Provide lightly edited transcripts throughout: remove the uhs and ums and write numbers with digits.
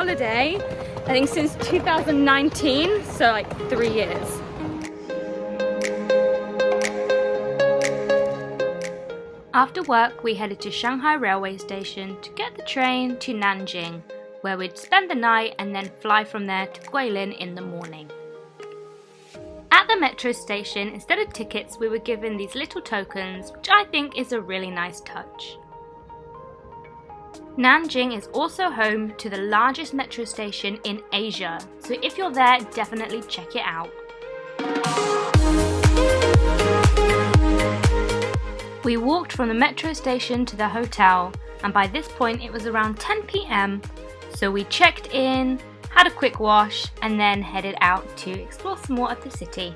holiday, I think since 2019, so like 3 years. After work, we headed to Shanghai railway station to get the train to Nanjing, where we'd spend the night and then fly from there to Guilin in the morning. At the metro station, instead of tickets, we were given these little tokens, which I think is a really nice touch. Nanjing is also home to the largest metro station in Asia, so if you're there, definitely check it out. We walked from the metro station to the hotel, and by this point it was around 10 p.m, so we checked in, had a quick wash, and then headed out to explore some more of the city.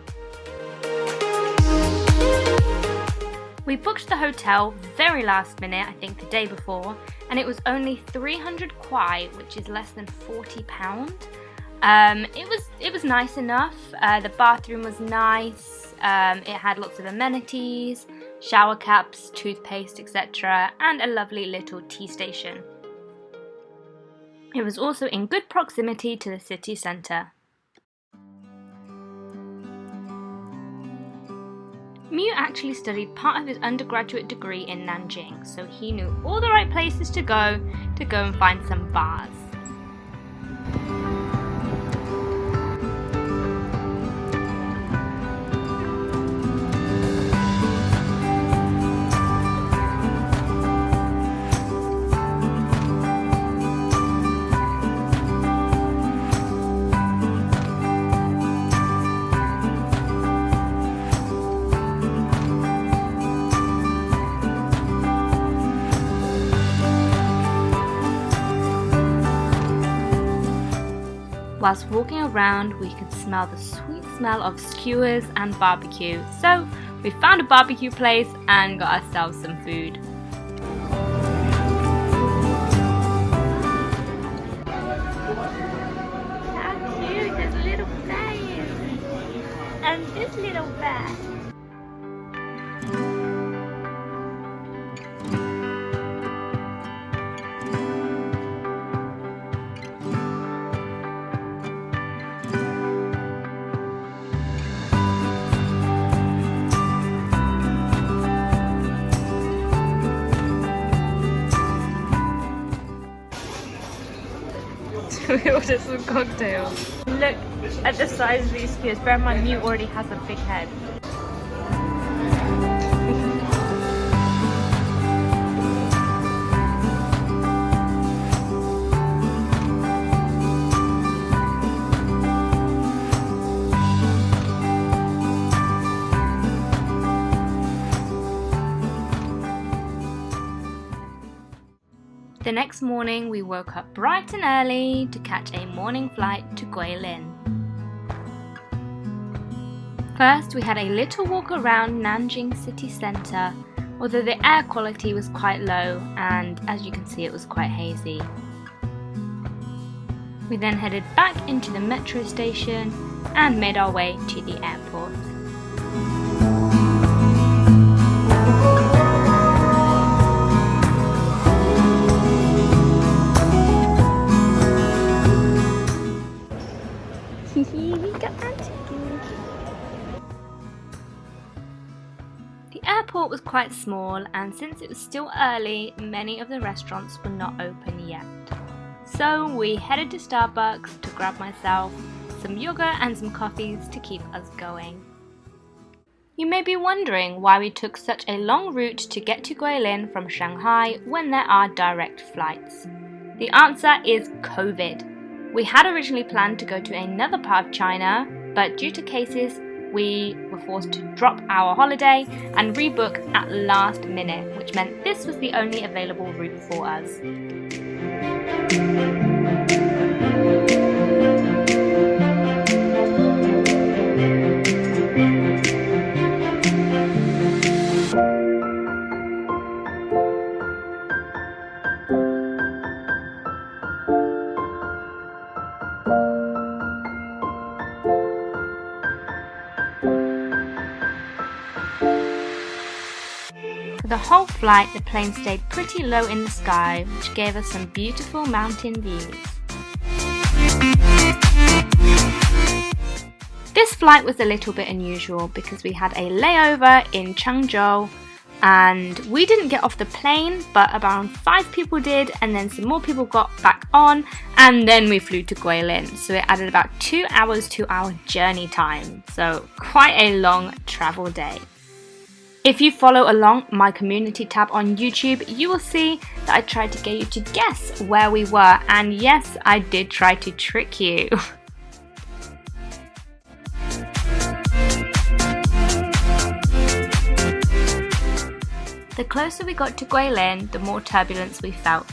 We booked the hotel very last minute, I think the day before, and it was only 300 kwai, which is less than £40. It was nice enough. The bathroom was nice. It had lots of amenities, shower caps, toothpaste, etc., and a lovely little tea station. It was also in good proximity to the city centre. Miu actually studied part of his undergraduate degree in Nanjing, so he knew all the right places to go and find some bars. Whilst walking around, we could smell the sweet smell of skewers and barbecue, so we found a barbecue place and got ourselves some food. How cute, there's little bears and this little bear. We ordered some cocktails. Look at the size of these skewers. Bear in mind, Miu already has a big head. The next morning, we woke up bright and early to catch a morning flight to Guilin. First, we had a little walk around Nanjing city centre, although the air quality was quite low and, as you can see, it was quite hazy. We then headed back into the metro station and made our way to the airport. The airport was quite small, and since it was still early, many of the restaurants were not open yet. So we headed to Starbucks to grab myself some yogurt and some coffees to keep us going. You may be wondering why we took such a long route to get to Guilin from Shanghai when there are direct flights. The answer is COVID. We had originally planned to go to another part of China, but due to cases, we were forced to drop our holiday and rebook at last minute, which meant this was the only available route for us. For the whole flight, the plane stayed pretty low in the sky, which gave us some beautiful mountain views. flight was a little bit unusual because we had a layover in Changzhou and we didn't get off the plane, but around 5 people did, and then some more people got back on, and then we flew to Guilin. So it added about 2 hours to our journey time. So quite a long travel day. If you follow along my community tab on YouTube, you will see that I tried to get you to guess where we were, and yes, I did try to trick you. The closer we got to Guilin, the more turbulence we felt.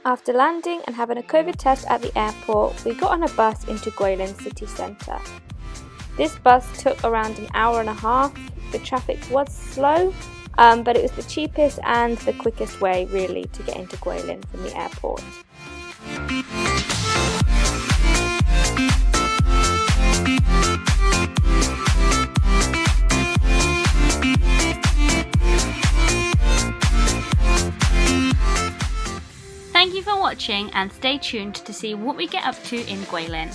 After landing and having a COVID test at the airport, we got on a bus into Guilin city centre. This bus took around an hour and a half. The traffic was slow, but it was the cheapest and the quickest way really to get into Guilin from the airport. Thank you for watching and stay tuned to see what we get up to in Guilin.